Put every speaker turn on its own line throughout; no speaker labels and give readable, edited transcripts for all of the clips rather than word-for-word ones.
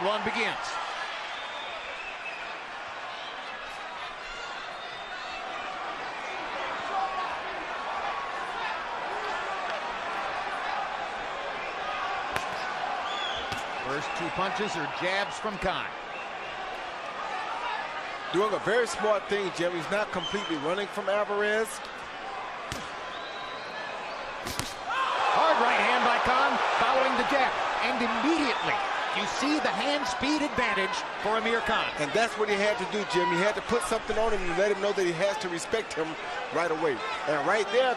Round one begins. First two punches are jabs from Khan.
Doing a very smart thing, Jim. He's not completely running from Alvarez.
Hard right hand by Khan, following the jab. And immediately, you see the hand speed advantage for Amir Khan.
And that's what he had to do, Jim. He had to put something on him and let him know that he has to respect him right away. And right there,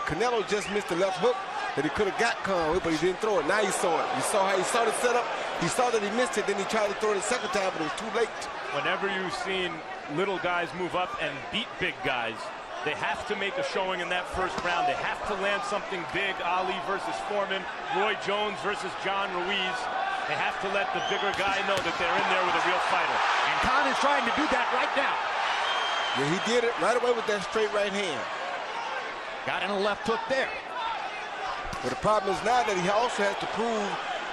Canelo just missed the left hook that he could have got Khan with, but he didn't throw it. Now he saw it. You saw how he saw the setup. He saw that he missed it, then he tried to throw it a second time, but it was too late.
Whenever you've seen little guys move up and beat big guys, they have to make a showing in that first round. They have to land something big. Ali versus Foreman, Roy Jones versus John Ruiz. They have to let the bigger guy know that they're in there with a real fighter.
And Khan is trying to do that right now.
Yeah, he did it right away with that straight right hand.
Got in a left hook there.
But the problem is now that he also has to prove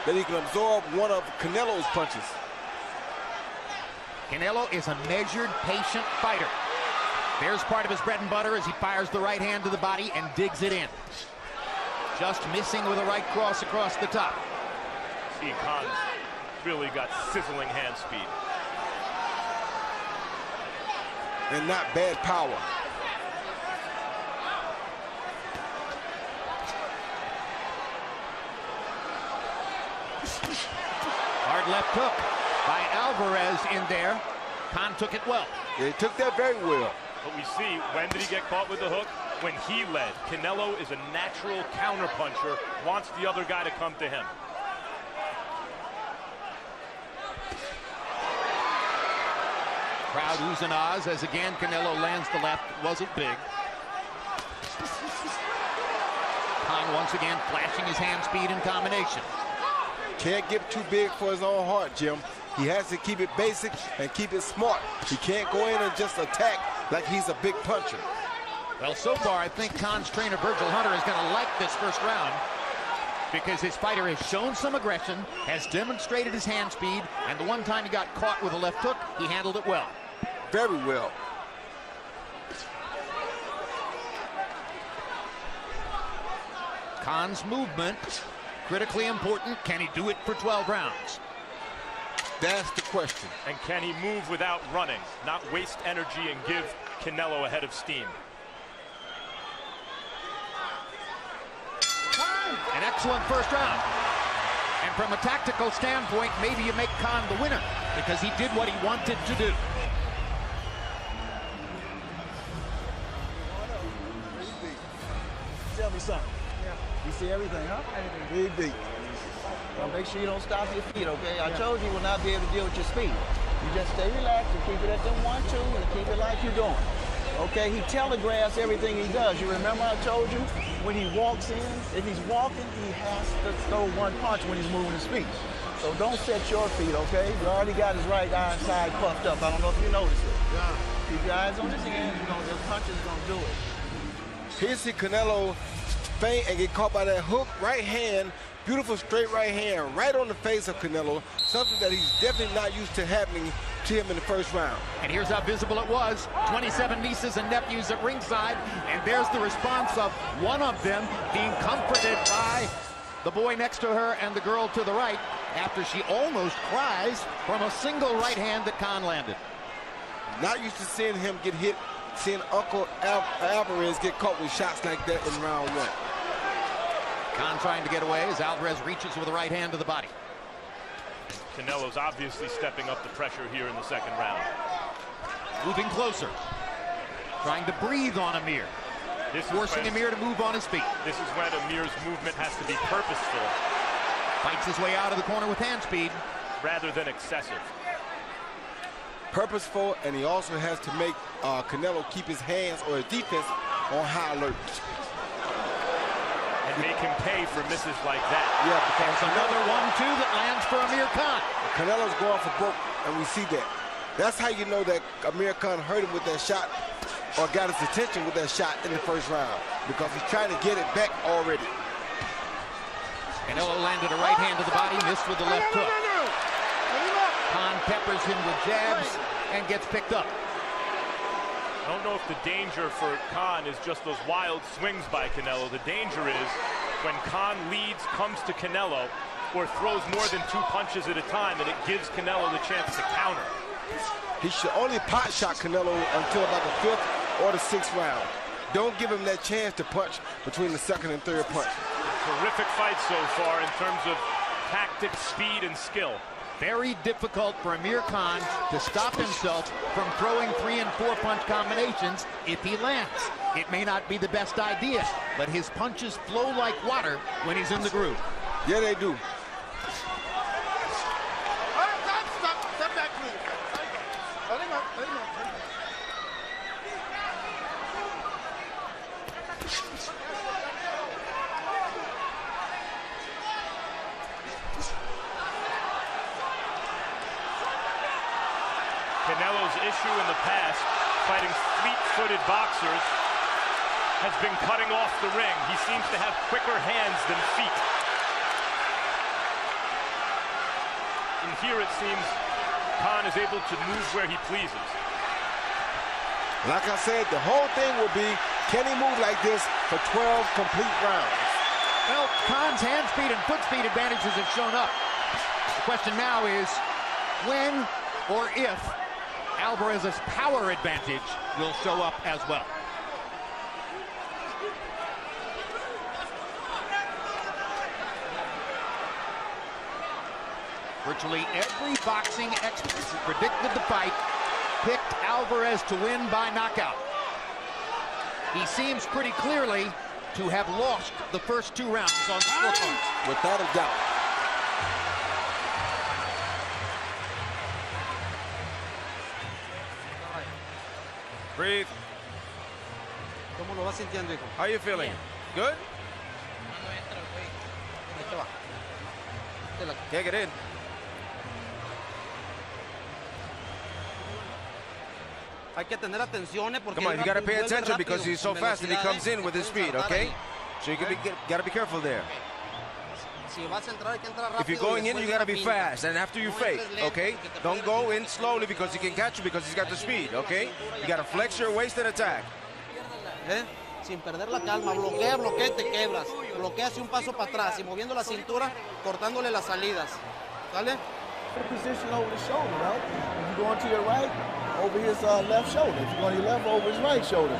that he can absorb one of Canelo's punches.
Canelo is a measured, patient fighter. There's part of his bread and butter as he fires the right hand to the body and digs it in. Just missing with a right cross across the top.
See, Khan's really got sizzling hand speed.
And not bad power.
Hard left hook by Alvarez in there. Khan took it well.
Yeah, he took that very well.
But we see, when did he get caught with the hook? When he led. Canelo is a natural counterpuncher, wants the other guy to come to him.
Crowd oohs and ahs as again Canelo lands the left. Wasn't big. Khan once again flashing his hand speed in combination.
Can't get too big for his own heart, Jim. He has to keep it basic and keep it smart. He can't go in and just attack like he's a big puncher.
Well, so far, I think Khan's trainer, Virgil Hunter, is going to like this first round because his fighter has shown some aggression, has demonstrated his hand speed, and the one time he got caught with a left hook, he handled it well.
Very well.
Khan's movement, critically important. Can he do it for 12 rounds?
That's the question.
And can he move without running, not waste energy and give Canelo a head of steam?
An excellent first round. And from a tactical standpoint, maybe you make Khan the winner because he did what he wanted to do.
Tell me something.
Yeah.
You see everything, huh?
Everything.
Big deep. Well, make sure you don't stop your feet, okay? I told you will not be able to deal with your speed. You just stay relaxed and keep it at the 1-2 and keep it like you're doing. Okay, he telegraphs everything he does. You remember I told you when he walks in, if he's walking, he has to throw one punch when he's moving his feet. So don't set your feet, okay? You already got his right eye side puffed up. I don't know if you noticed it.
Yeah.
Keep your eyes on his hand. The punch is going to do it.
Here you see Canelo feint and get caught by that hook right hand. Beautiful straight right hand right on the face of Canelo. Something that he's definitely not used to happening to him in the first round.
And here's how visible it was. 27 nieces and nephews at ringside. And there's the response of one of them being comforted by the boy next to her and the girl to the right after she almost cries from a single right hand that Khan landed.
Not used to seeing him get hit, seeing Uncle Alvarez get caught with shots like that in round one.
Khan trying to get away as Alvarez reaches with a right hand to the body.
Canelo's obviously stepping up the pressure here in the second round.
Moving closer. Trying to breathe on Amir. Forcing Amir to move on his feet.
This is when Amir's movement has to be purposeful.
Fights his way out of the corner with hand speed.
Rather than excessive.
Purposeful, and he also has to make Canelo keep his hands or his defense on high alert.
And make him pay for misses like that.
Yeah, because
There's another 1-2 that lands for Amir Khan.
Canelo's going for broke, and we see that. That's how you know that Amir Khan hurt him with that shot or got his attention with that shot in the first round, because he's trying to get it back already.
Canelo landed a right hand to the body, missed with the left hook. Khan peppers him with jabs and gets picked up.
I don't know if the danger for Khan is just those wild swings by Canelo. The danger is when Khan leads, comes to Canelo, or throws more than 2 punches at a time, and it gives Canelo the chance to counter.
He should only pot shot Canelo until about the 5th or the 6th round. Don't give him that chance to punch between the 2nd and 3rd punch.
Terrific fight so far in terms of tactics, speed, and skill.
Very difficult for Amir Khan to stop himself from throwing 3- and 4-punch combinations if he lands. It may not be the best idea, but his punches flow like water when he's in the groove.
Yeah, they do.
Step back, please. Let him up.
Canelo's issue in the past, fighting fleet-footed boxers, has been cutting off the ring. He seems to have quicker hands than feet. And here it seems Khan is able to move where he pleases.
Like I said, the whole thing will be, can he move like this for 12 complete rounds?
Well, Khan's hand speed and foot speed advantages have shown up. The question now is when or if Alvarez's power advantage will show up as well. Virtually every boxing expert who predicted the fight picked Alvarez to win by knockout. He seems pretty clearly to have lost the first 2 rounds on the scorecard.
Without a doubt.
Breathe.
¿Cómo lo vas sintiendo, hijo?
How are you feeling? Good? Can't get in.
Hay que tener atención, porque
Come on, you gotta pay attention because he's so fast and he comes in with his speed, okay? So you gotta be careful there.
Si vas a entrar, hay que entrar rápido.
If you're going in, you gotta be fast, and after you fake, okay? Don't go in slowly because he can catch you because he's got the speed, okay? You gotta flex your waist and attack.
Sin perder la calma, bloquea, y te quebras. Bloquea hacia un paso para atrás y moviendo la cintura, cortándole las salidas. ¿Sale?
Position over the shoulder, right? If you go to your right, over his left shoulder. If you go to your left, over his right shoulder.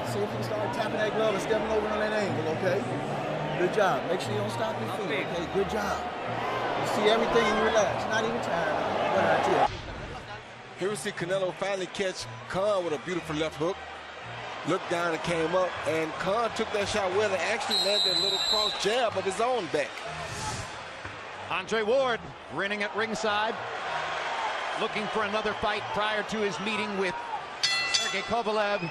See if you can start tapping that glove and stepping over on that angle, okay? Good job. Make sure you don't stop your feet, okay? Good job. You see everything and you relax. Not even tired.
Here we see Canelo finally catch Khan with a beautiful left hook. Looked down and came up, and Khan took that shot well and actually landed a little cross jab of his own back.
Andre Ward grinning at ringside, looking for another fight prior to his meeting with Sergey Kovalev,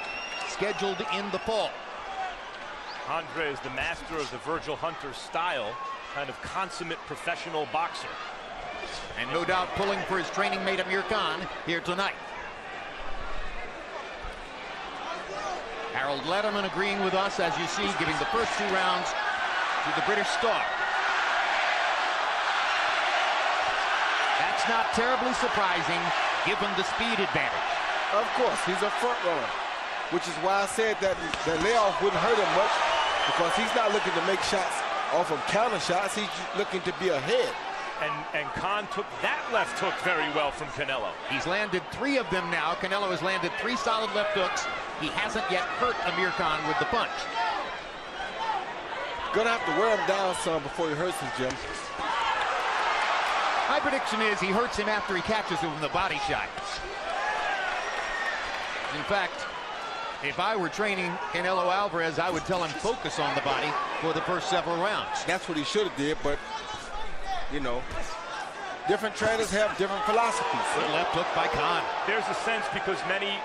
scheduled in the fall.
Andre is the master of the Virgil Hunter style, kind of consummate professional boxer.
And no doubt pulling for his training mate Amir Khan here tonight. Harold Letterman agreeing with us, as you see, giving the first 2 rounds to the British star. That's not terribly surprising, given the speed advantage.
Of course, he's a front runner, which is why I said that the layoff wouldn't hurt him much, because he's not looking to make shots off of counter shots. He's looking to be ahead.
And Khan took that left hook very well from Canelo.
He's landed 3 of them now. Canelo has landed 3 solid left hooks. He hasn't yet hurt Amir Khan with the punch.
Gonna have to wear him down some before he hurts him, Jim.
My prediction is he hurts him after he catches him with the body shot. In fact, if I were training Canelo Alvarez, I would tell him focus on the body for the first several rounds.
That's what he should have did, but, you know, different trainers have different philosophies.
Good left hook by Khan.
There's a sense, because many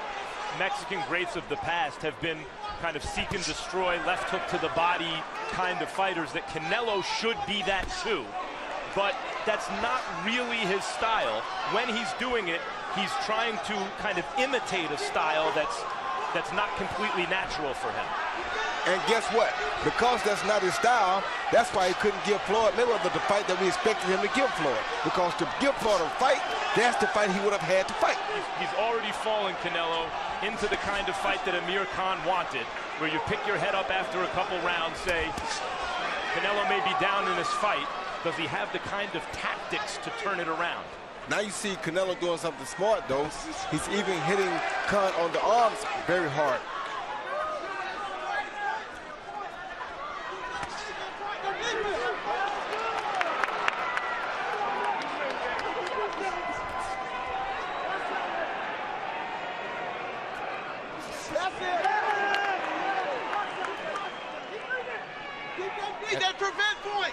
Mexican greats of the past have been kind of seek and destroy, left hook to the body kind of fighters, that Canelo should be that too. But that's not really his style. When he's doing it, he's trying to kind of imitate a style that's not completely natural for him.
And guess what? Because that's not his style, that's why he couldn't give Floyd Mayweather the fight that we expected him to give Floyd. Because to give Floyd a fight, that's the fight he would have had to fight.
He's already fallen, Canelo, into the kind of fight that Amir Khan wanted, where you pick your head up after a couple rounds, say, Canelo may be down in this fight. Does he have the kind of tactics to turn it around?
Now you see Canelo doing something smart, though. He's even hitting Khan on the arms very hard.
That prevent point.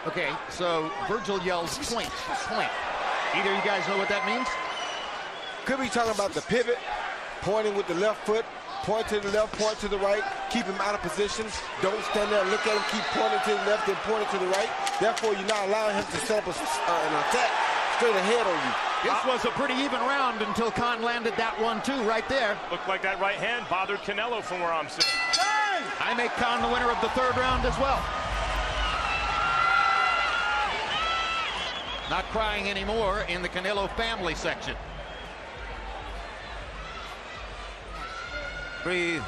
Okay, so Virgil yells point. Either of you guys know what that means?
Could be talking about the pivot, pointing with the left foot, point to the left, point to the right, keep him out of position. Don't stand there and look at him, keep pointing to the left and pointing to the right. Therefore, you're not allowing him to set up an attack straight ahead on you.
This was a pretty even round until Khan landed that one, too, right there.
Looked like that right hand bothered Canelo from where I'm sitting.
I make Khan the winner of the third round as well. Not crying anymore in the Canelo family section.
Breathe.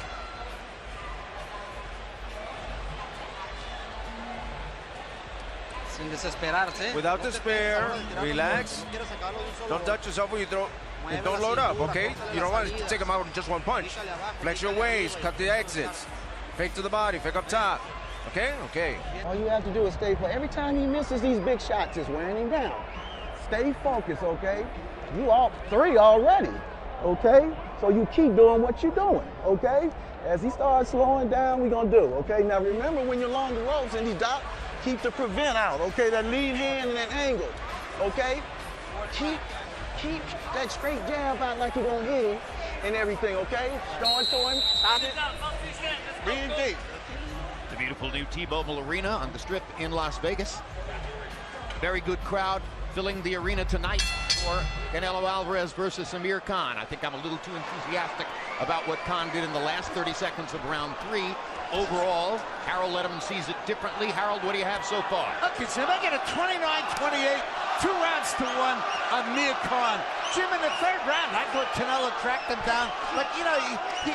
Sin desesperarse.
Without despair, relax. Don't touch yourself when you throw. And don't load up, okay? You don't want to take him out in just one punch. Flex your waist, cut the exits. Fake to the body, fake up top. Okay? Okay.
All you have to do is stay focused. Every time he misses these big shots, it's wearing him down. Stay focused, okay? You all 3 already, okay? So you keep doing what you're doing, okay? As he starts slowing down, we're gonna do, okay? Now remember when you're along the ropes and he's down, keep the prevent out, okay? That lead hand and that angle, okay? Keep that straight jab out like you're gonna hit him and everything, okay? Going to him, stop it. Breathe deep.
The beautiful new T-Mobile Arena on the Strip in Las Vegas. Very good crowd filling the arena tonight for Canelo Alvarez versus Amir Khan. I think I'm a little too enthusiastic about what Khan did in the last 30 seconds of round 3. Overall, Harold Letterman sees it differently. Harold, what do you have so far?
Okay, Jim, I get a 29-28, 2 rounds to 1 on Amir Khan. Jim, in the third round, I thought Canelo cracked him down. But, you know, he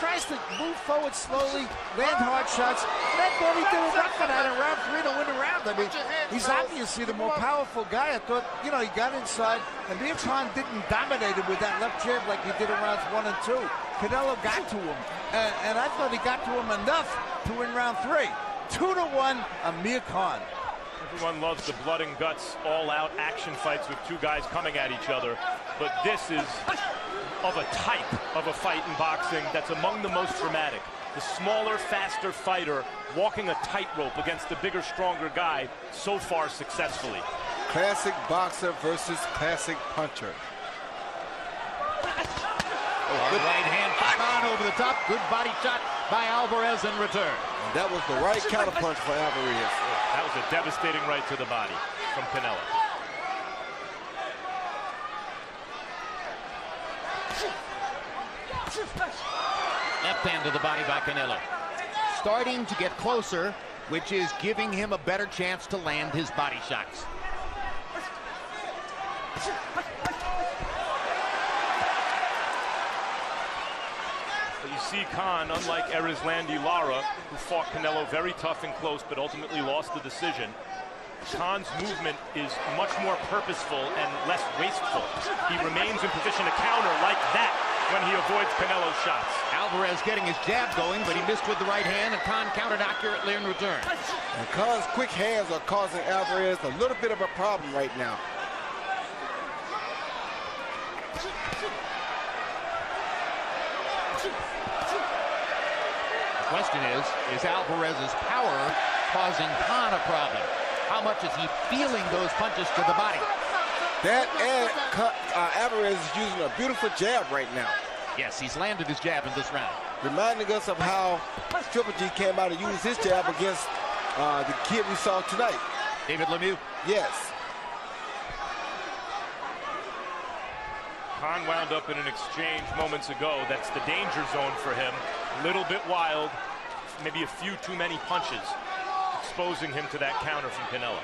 tries to move forward slowly, land hard shots. And I thought he did enough of that in round 3 to win the round. I mean, he's obviously the more powerful guy. I thought, you know, he got inside. And Amir Khan didn't dominate him with that left jab like he did in rounds 1 and 2. Canelo got to him. And I thought he got to him enough to win round 3. 2-1, Amir Khan.
Everyone loves the blood and guts, all-out action fights with 2 guys coming at each other. But this is of a type of a fight in boxing that's among the most dramatic. The smaller, faster fighter walking a tightrope against the bigger, stronger guy so far successfully.
Classic boxer versus classic puncher.
Good right hand for Khan over the top. Good body shot by Alvarez in return.
That was the right counterpunch for Alvarez.
That was a devastating right to the body from Canelo.
Left hand to the body by Canelo. Starting to get closer, which is giving him a better chance to land his body shots.
You see Khan, unlike Erislandy Lara, who fought Canelo very tough and close but ultimately lost the decision. Khan's movement is much more purposeful and less wasteful. He remains in position to counter like that when he avoids Canelo's shots.
Alvarez getting his jab going, but he missed with the right hand, and Khan countered accurately in return.
And Khan's quick hands are causing Alvarez a little bit of a problem right now.
The question is Alvarez's power causing Khan a problem? How much is he feeling those punches to the body?
That and Alvarez is using a beautiful jab right now.
Yes, he's landed his jab in this round.
Reminding us of how Triple G came out and used his jab against the kid we saw tonight.
David Lemieux.
Yes.
Khan wound up in an exchange moments ago. That's the danger zone for him. A little bit wild, maybe a few too many punches, exposing him to that counter from Canelo.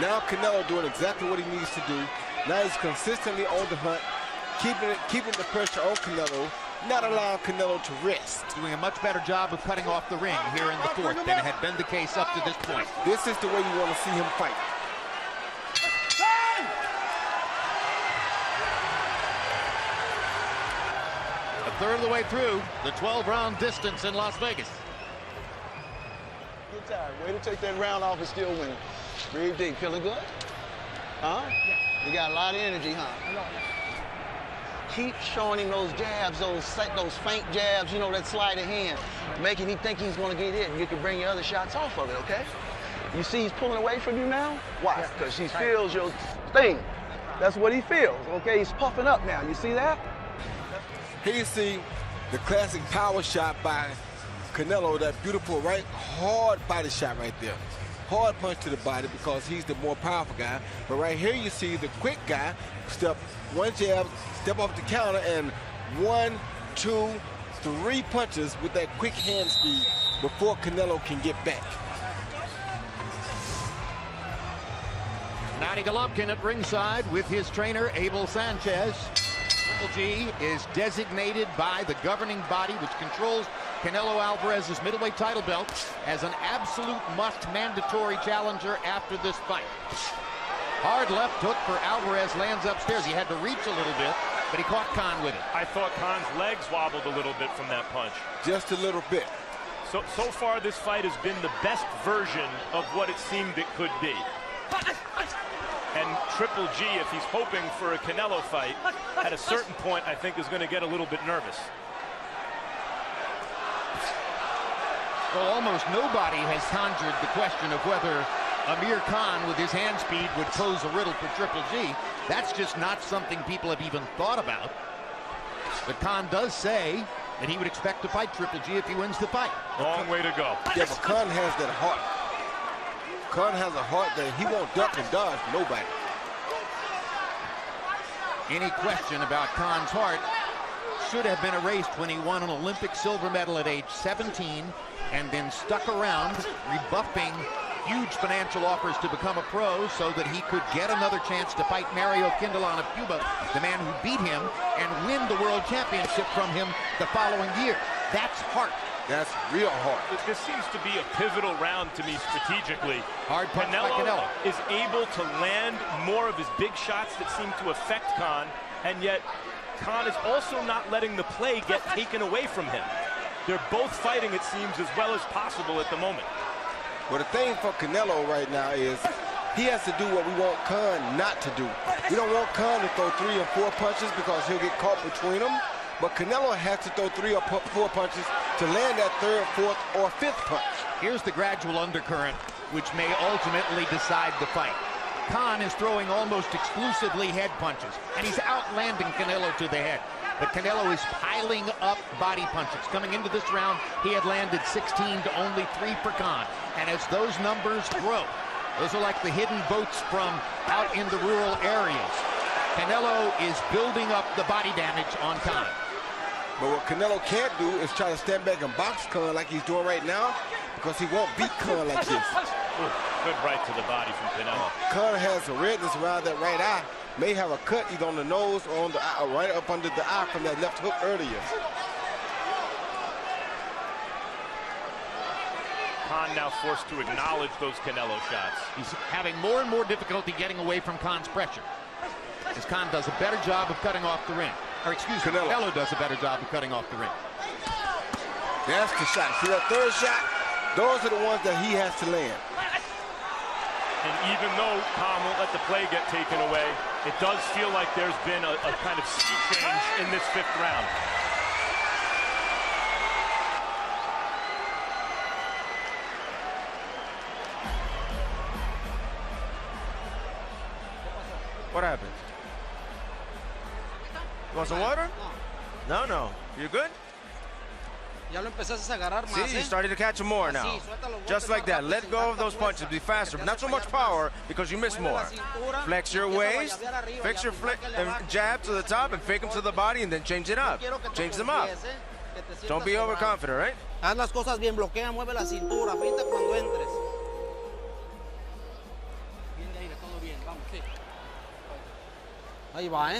Now Canelo doing exactly what he needs to do. Now he's consistently on the hunt, keeping the pressure on Canelo, not allowing Canelo to rest.
Doing a much better job of cutting off the ring here in the fourth than had been the case up to this point.
This is the way you want to see him fight.
A third of the way through the 12-round distance in Las Vegas.
Get tired. Way to take that round off and still win. Breathe deep. Feeling good? Huh? Yeah. You got a lot of energy, huh? Keep showing him those jabs, those faint jabs, you know, that sleight of hand, making him think he's going to get hit, and you can bring your other shots off of it, okay? You see he's pulling away from you now? Why? Because he feels your thing. That's what he feels, okay? He's puffing up now. You see that?
Here you see the classic power shot by Canelo, that beautiful right, hard body shot right there. Hard punch to the body because he's the more powerful guy. But right here you see the quick guy, one jab, step off the counter, and 1, 2, 3 punches with that quick hand speed before Canelo can get back.
Nadia Golovkin at ringside with his trainer, Abel Sanchez. Triple G is designated by the governing body, which controls Canelo Alvarez's middleweight title belt, as an absolute must mandatory challenger after this fight. Hard left hook for Alvarez, lands upstairs. He had to reach a little bit, but he caught Khan with it. I thought Khan's legs wobbled a little bit from that punch.
Just a little bit.
So far this fight has been the best version of what it seemed it could be. And Triple G, if he's hoping for a Canelo fight, at a certain point, I think is going to get a little bit nervous.
Well, almost nobody has conjured the question of whether Amir Khan, with his hand speed, would pose a riddle for Triple G. That's just not something people have even thought about. But Khan does say that he would expect to fight Triple G if he wins the fight.
Long way to go.
Yeah, but Khan has that heart. Khan has a heart that he won't duck and dodge nobody.
Any question about Khan's heart should have been erased when he won an Olympic silver medal at age 17 and then stuck around rebuffing huge financial offers to become a pro so that he could get another chance to fight Mario Quindelón of Cuba, the man who beat him, and win the world championship from him the following year. That's heart.
That's real hard.
This seems to be a pivotal round to me strategically.
Hard punch by Canelo
is able to land more of his big shots that seem to affect Khan, and yet Khan is also not letting the play get taken away from him. They're both fighting, it seems, as well as possible at the moment.
Well, the thing for Canelo right now is he has to do what we want Khan not to do. We don't want Khan to throw 3 or 4 punches because he'll get caught between them. But Canelo has to throw 3 or 4 punches to land that 3rd, 4th, or 5th punch.
Here's the gradual undercurrent, which may ultimately decide the fight. Khan is throwing almost exclusively head punches, and he's outlanding Canelo to the head. But Canelo is piling up body punches. Coming into this round, he had landed 16 to only 3 for Khan. And as those numbers grow, those are like the hidden boats from out in the rural areas. Canelo is building up the body damage on Khan.
But what Canelo can't do is try to stand back and box Khan like he's doing right now, because he won't beat Khan like this.
Ooh, good right to the body from Canelo.
Khan has a redness around that right eye. May have a cut either on the nose or on the eye, right up under the eye from that left hook earlier.
Khan now forced to acknowledge those Canelo shots.
He's having more and more difficulty getting away from Khan's pressure, as Khan does a better job of cutting off the ring. Or excuse me, Canelo does a better job of cutting off the ring.
That's the shot. See that 3rd shot? Those are the ones that he has to land.
And even though Khan won't let the play get taken away, it does feel like there's been a kind of sea change in this 5th round.
What happened? You want some water? No. You good?
Ya lo empezaste a agarrar más,
See, you started to catch him more now.
Así, suelta los
Just
golpes
like
más
that.
rápido,
Let
sin
go of
tanta
those
fuerza.
punches. Be faster.
Que
Not so
te
much
hace fallar
power because you miss
Mueve la
more.
cintura,
Flex your
empieza a
waist,
llavear arriba,
fix your
ya marca
and
abajo.
jab to the top and fake them to the body and then change it
No
up.
quiero que
Change
te
them up.
confíes, que te sientas
Don't be
sobrado.
overconfident, right?
Haz las cosas bien, bloquea, mueve la cintura, finta cuando entres. Bien de aire, todo bien, vamos, sí. Ahí va,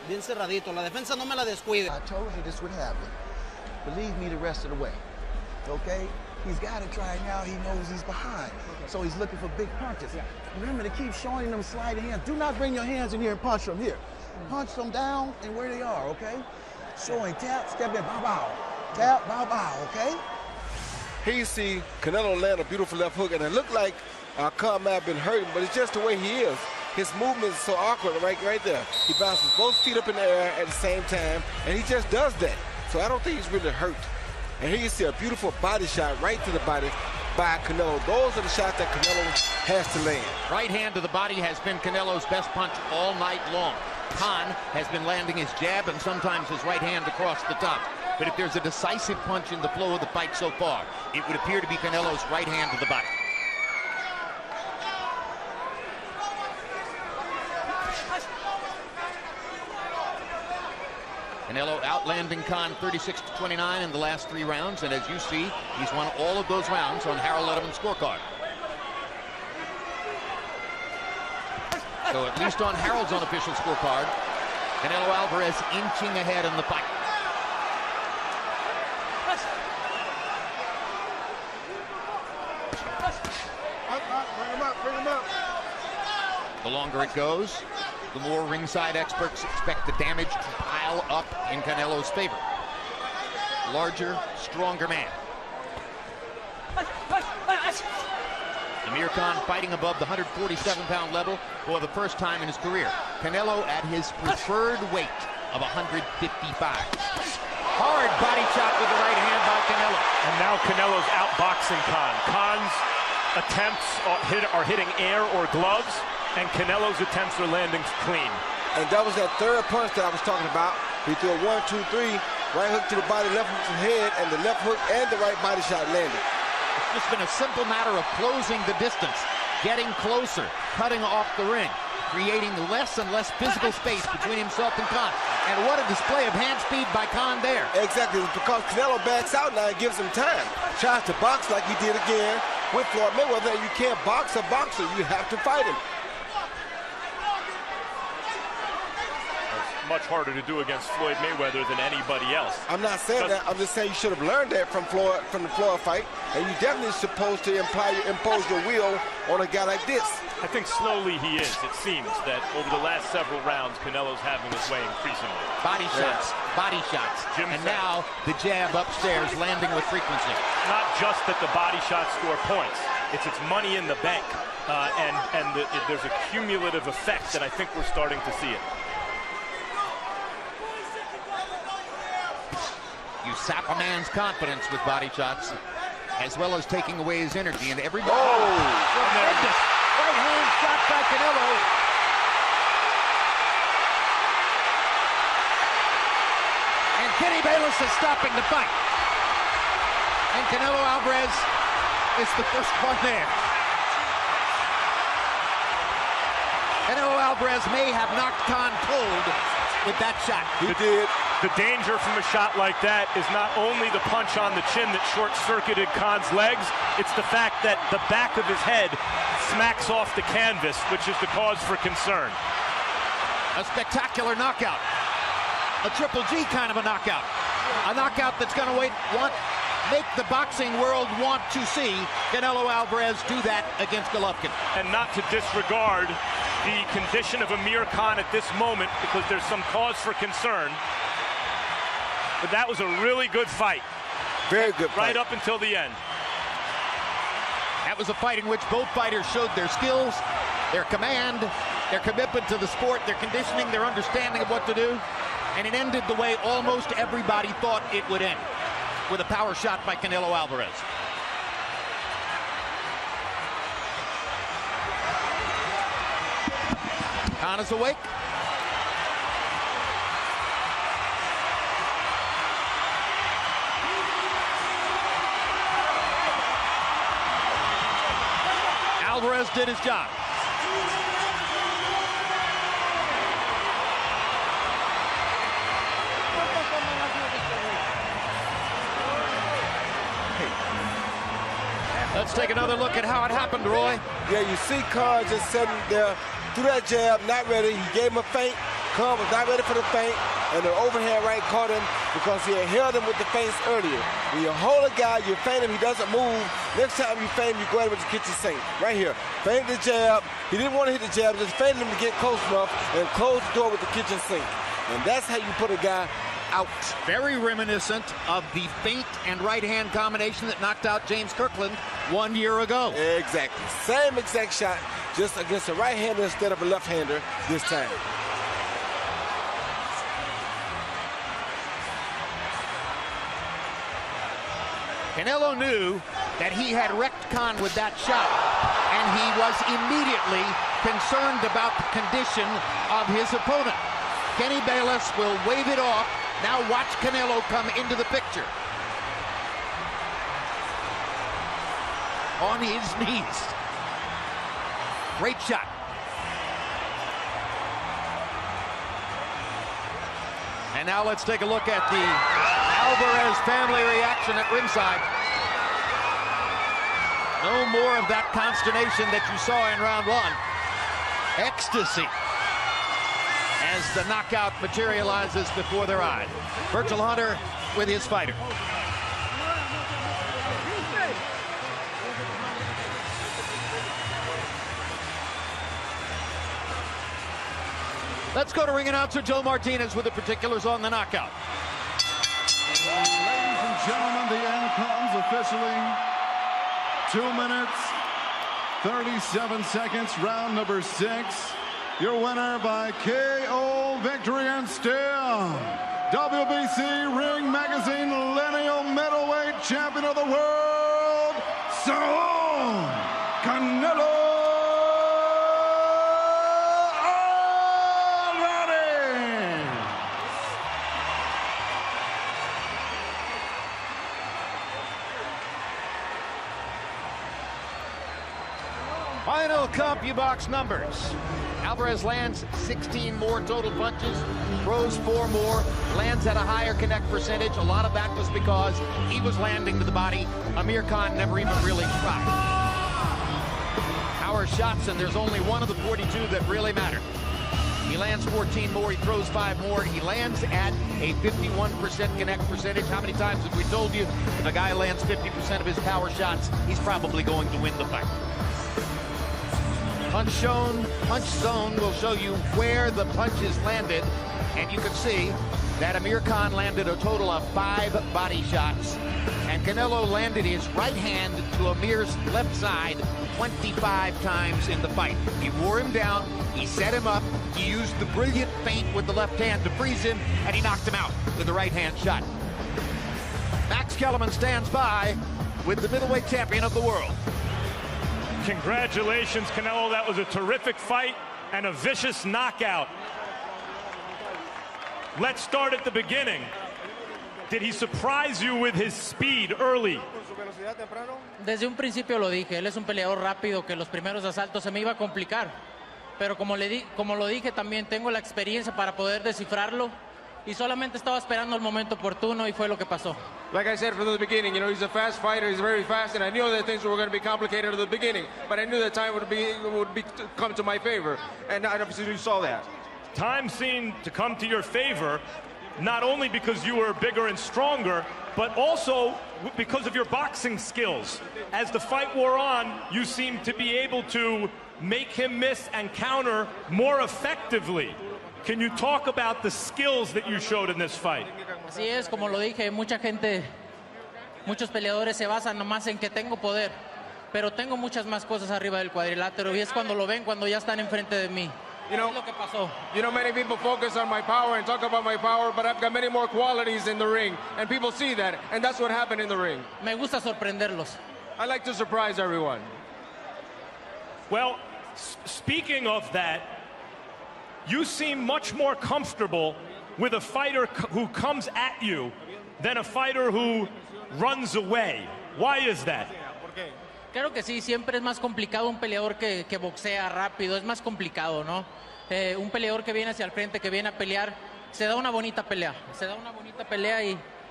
Bien cerradito, la defensa no me la descuide.
I told you this would happen. Believe me the rest of the way. Okay? He's got it trying out. He knows he's behind. So he's looking for big punches. Remember to keep showing them sliding hands. Do not bring your hands in here and punch them here. Punch them down and where they are, okay? Showing tap, step in, bow, bow. Tap, bow, bow, okay?
Here you see Canelo land a beautiful left hook, and it looked like Khan may have been hurting, but it's just the way he is. His movement is so awkward right there. He bounces both feet up in the air at the same time, and he just does that. So I don't think he's really hurt. And here you see a beautiful body shot right to the body by Canelo. Those are the shots that Canelo has to land.
Right hand to the body has been Canelo's best punch all night long. Khan has been landing his jab and sometimes his right hand across the top. But if there's a decisive punch in the flow of the fight so far, it would appear to be Canelo's right hand to the body. Canelo outlanding Khan 36-29 in the last 3 rounds, and as you see, he's won all of those rounds on Harold Letterman's scorecard. So at least on Harold's unofficial scorecard, Canelo Alvarez inching ahead in the fight.
Bring him up.
The longer it goes, the more ringside experts expect the damage to pile up in Canelo's favor. Larger, stronger man. Amir Khan fighting above the 147-pound level for the first time in his career. Canelo at his preferred weight of 155. Hard body shot with the right hand by Canelo.
And now Canelo's outboxing Khan. Khan's attempts are hitting air or gloves, and Canelo's attempts are landing clean.
And that was that third punch that I was talking about. He threw a 1, 2, 3, right hook to the body, left hook to the head, and the left hook and the right body shot landed.
It's just been a simple matter of closing the distance, getting closer, cutting off the ring, creating less and less physical space between himself and Khan. And what a display of hand speed by Khan there.
Exactly, because Canelo backs out now and gives him time. Tries to box like he did again with Floyd Mayweather. You can't box a boxer, you have to fight him.
Much harder to do against Floyd Mayweather than anybody else.
I'm not saying that. I'm just saying you should have learned that from the Floyd fight, and you definitely supposed to impose your will on a guy like this.
I think slowly he is. It seems that over the last several rounds, Canelo's having his way increasingly.
Body shots, body shots.
Jim
And
said.
now the jab upstairs landing with frequency.
Not just that the body shots score points, it's money in the bank. There's a cumulative effect that I think we're starting to see it.
You sap a man's confidence with body shots, as well as taking away his energy. And everybody... Tremendous right hand shot by Canelo. And Kenny Bayless is stopping the fight. And Canelo Alvarez is the first one there. Canelo Alvarez may have knocked Khan cold with that shot.
He did.
The danger from a shot like that is not only the punch on the chin that short-circuited Khan's legs, it's the fact that the back of his head smacks off the canvas, which is the cause for concern.
A spectacular knockout. A Triple G kind of a knockout. A knockout that's going to make the boxing world want to see Canelo Alvarez do that against Golovkin.
And not to disregard the condition of Amir Khan at this moment, because there's some cause for concern. But that was a really good fight.
Very good fight.
Right up until the end.
That was a fight in which both fighters showed their skills, their command, their commitment to the sport, their conditioning, their understanding of what to do. And it ended the way almost everybody thought it would end, with a power shot by Canelo Alvarez. Khan is awake. Alvarez did his job. Let's take another look at how it happened, Roy.
Yeah, you see Khan just sitting there, threw that jab, not ready. He gave him a feint. Khan was not ready for the feint, and the overhand right caught him because he had held him with the feints earlier. When you hold a guy, you feint him, he doesn't move. Next time you feint him, you go ahead with the kitchen sink. Right here. Feint the jab. He didn't want to hit the jab, just feinted him to get close enough and close the door with the kitchen sink. And that's how you put a guy out.
Very reminiscent of the feint and right-hand combination that knocked out James Kirkland 1 year ago.
Exactly. Same exact shot, just against a right-hander instead of a left-hander this time.
Canelo knew that he had wrecked Khan with that shot, and he was immediately concerned about the condition of his opponent. Kenny Bayless will wave it off. Now watch Canelo come into the picture. On his knees. Great shot. And now let's take a look at the Alvarez family reaction at ringside. No more of that consternation that you saw in round one. Ecstasy as the knockout materializes before their eyes. Virgil Hunter with his fighter. Let's go to ring announcer Joe Martinez with the particulars on the knockout.
Ladies and gentlemen, the end comes officially. 2 minutes, 37 seconds, round number 6. Your winner by KO victory and still WBC Ring Magazine Lineal Middleweight Champion of the World, Saul Canelo Alvarez.
Final CompuBox numbers. Alvarez lands 16 more total punches, throws 4 more, lands at a higher connect percentage. A lot of that was because he was landing to the body. Amir Khan never even really tried. Power shots, and there's only one of the 42 that really matter. He lands 14 more, he throws 5 more. He lands at a 51% connect percentage. How many times have we told you if a guy lands 50% of his power shots, he's probably going to win the fight? Punch zone will show you where the punches landed, and you can see that Amir Khan landed a total of 5 body shots, and Canelo landed his right hand to Amir's left side 25 times in the fight. He wore him down, he set him up, he used the brilliant feint with the left hand to freeze him, and he knocked him out with the right hand shot. Max Kellerman stands by with the middleweight champion of the world.
Congratulations, Canelo. That was a terrific fight and a vicious knockout. Let's start at the beginning. Did he surprise you with his speed early?
Desde un principio lo dije, él es un peleador rápido que los primeros asaltos se me iba a complicar. Pero como lo dije también, tengo la experiencia para poder descifrarlo y solamente estaba esperando el momento oportuno y fue lo que pasó.
Like I said from the beginning, you know, he's a fast fighter, he's very fast, and I knew that things were going to be complicated at the beginning, but I knew that time would come to my favor, and I absolutely saw that.
Time seemed to come to your favor, not only because you were bigger and stronger, but also because of your boxing skills. As the fight wore on, you seemed to be able to make him miss and counter more effectively. Can you talk about the skills that you showed in this fight?
Así es, como lo dije, muchos peleadores se basan nomás en que tengo poder, pero tengo muchas más cosas arriba del cuadrilátero y es cuando lo ven, cuando ya están enfrente de mí.
You know,
es lo que pasó.
You know, many people focus on my power and talk about my power, but I've got many more qualities in the ring, and people see that, and that's what happened in the ring.
Me gusta sorprenderlos.
I like to surprise everyone.
Well, speaking of that, you seem much more comfortable with a fighter who comes at you than a fighter who runs away. Why is that?
Creo que sí, siempre es más complicado un peleador que boxea rápido, es más complicado, ¿no? Un peleador que viene hacia el frente, que viene a pelear, se da una bonita pelea,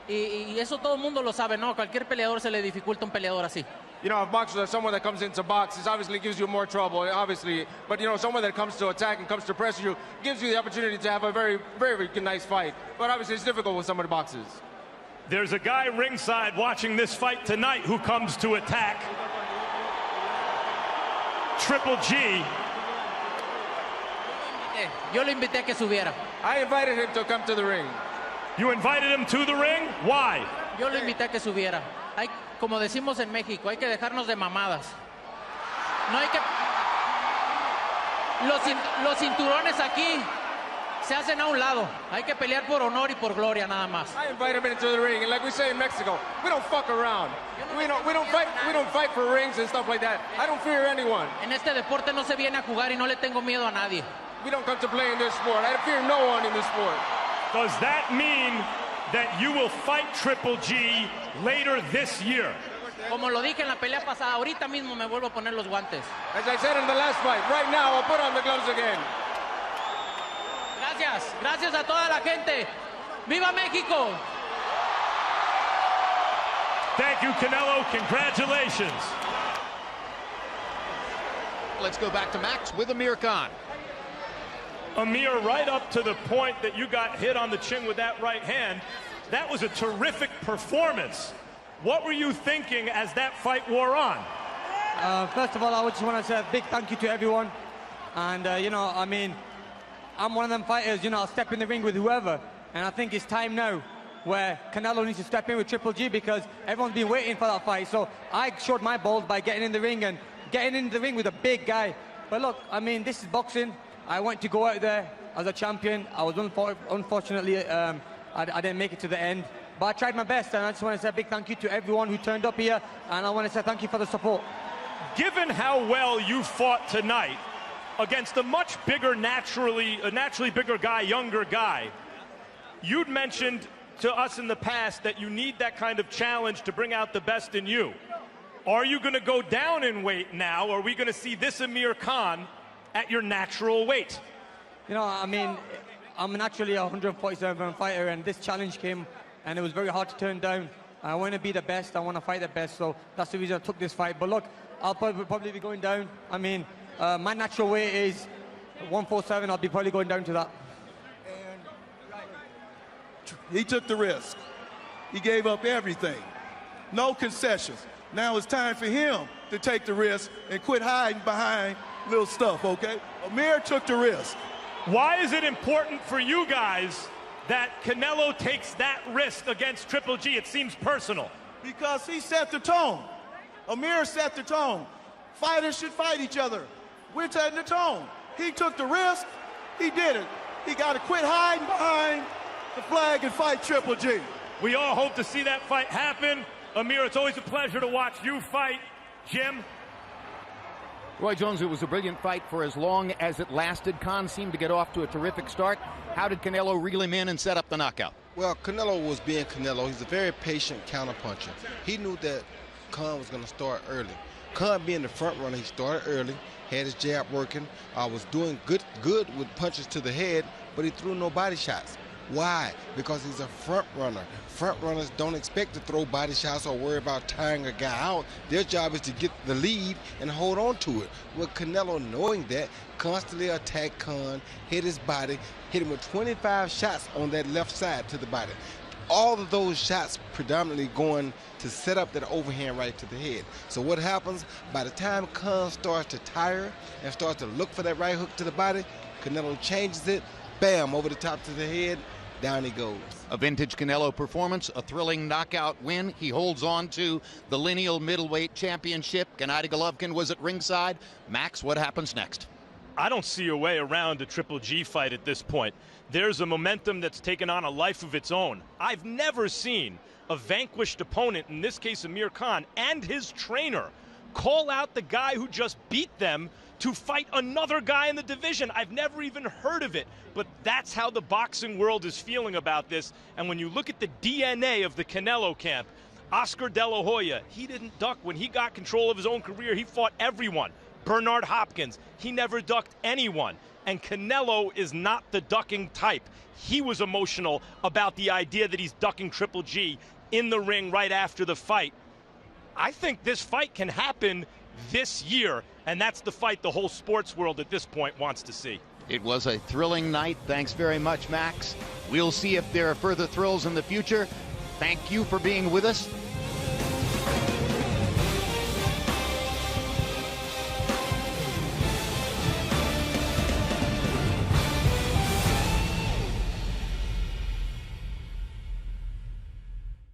y eso todo el mundo lo sabe, ¿no? A cualquier peleador se le dificulta un peleador así.
You know, if boxers are someone that comes into box, it obviously gives you more trouble, obviously. But, you know, someone that comes to attack and comes to pressure you gives you the opportunity to have a very, very nice fight. But obviously it's difficult with someone who boxes.
There's a guy ringside watching this fight tonight who comes to attack. Triple G.
Yo lo invité a que subiera.
I invited him to come to the ring.
You invited him to the ring? Why?
Yo lo invité a que subiera. Como decimos en México, hay que dejarnos de mamadas. No hay que... Los cinturones aquí se hacen a un lado. Hay que pelear por honor y por gloria nada más.
I invited him into the ring, and like we say in Mexico, we don't fuck around. We don't fight for rings and stuff like that. I don't fear anyone.
En este deporte no se viene a jugar y no le tengo miedo a nadie.
We don't come to play in this sport. I fear no one in this sport.
Does that mean that you will fight Triple G later this year?
Como lo dije en la pelea pasada, ahorita mismo me vuelvo a poner los guantes.
As I said in the last fight, right now I'll put on the gloves again.
Gracias a toda la gente. ¡Viva México!
Thank you, Canelo. Congratulations.
Let's go back to Max with Amir Khan.
Amir, right up to the point that you got hit on the chin with that right hand, that was a terrific performance. What were you thinking as that fight wore on?
First of all, I just want to say a big thank you to everyone. And, you know, I mean, I'm one of them fighters, you know, I'll step in the ring with whoever. And I think it's time now where Canelo needs to step in with Triple G because everyone's been waiting for that fight. So I showed my balls by getting in the ring and getting in the ring with a big guy. But look, I mean, this is boxing. I want to go out there as a champion. I was unfortunately, I didn't make it to the end. But I tried my best, and I just want to say a big thank you to everyone who turned up here, and I want to say thank you for the support.
Given how well you fought tonight against a much bigger, naturally bigger guy, younger guy, you'd mentioned to us in the past that you need that kind of challenge to bring out the best in you. Are you going to go down in weight now, or are we going to see this Amir Khan at your natural weight?
You know, I mean, I'm naturally a 147-pound fighter, and this challenge came, and it was very hard to turn down. I want to be the best. I want to fight the best, so that's the reason I took this fight. But look, I'll probably be going down. I mean, my natural weight is 147. I'll be probably going down to that.
He took the risk. He gave up everything. No concessions. Now it's time for him to take the risk and quit hiding behind little stuff, okay? Amir took the risk.
Why is it important for you guys that Canelo takes that risk against Triple G? It seems personal.
Because he set the tone. Amir set the tone. Fighters should fight each other. We're setting the tone. He took the risk. He did it. He got to quit hiding behind the flag and fight Triple G.
We all hope to see that fight happen. Amir, it's always a pleasure to watch you fight. Jim?
Roy Jones, it was a brilliant fight for as long as it lasted. Khan seemed to get off to a terrific start. How did Canelo reel him in and set up the knockout?
Well, Canelo was being Canelo. He's a very patient counterpuncher. He knew that Khan was going to start early. Khan being the front runner, he started early, had his jab working, was doing good with punches to the head, but he threw no body shots. Why? Because he's a front runner. Front runners don't expect to throw body shots or worry about tiring a guy out. Their job is to get the lead and hold on to it. With Canelo knowing that, constantly attacked Khan, hit his body, hit him with 25 shots on that left side to the body. All of those shots predominantly going to set up that overhand right to the head. So what happens, by the time Khan starts to tire and starts to look for that right hook to the body, Canelo changes it, bam, over the top to the head, down he goes.
A vintage Canelo performance, a thrilling knockout win. He holds on to the lineal middleweight championship. Gennady Golovkin was at ringside. Max, what happens next?
I don't see a way around a Triple G fight at this point. There's a momentum that's taken on a life of its own. I've never seen a vanquished opponent, in this case Amir Khan, and his trainer, call out the guy who just beat them to fight another guy in the division. I've never even heard of it, but that's how the boxing world is feeling about this. And when you look at the DNA of the Canelo camp, Oscar De La Hoya, he didn't duck. When he got control of his own career, he fought everyone. Bernard Hopkins, he never ducked anyone. And Canelo is not the ducking type. He was emotional about the idea that he's ducking Triple G in the ring right after the fight. I think this fight can happen this year, and that's the fight the whole sports world at this point wants to see.
It was a thrilling night. Thanks very much, Max. We'll see if there are further thrills in the future. Thank you for being with us.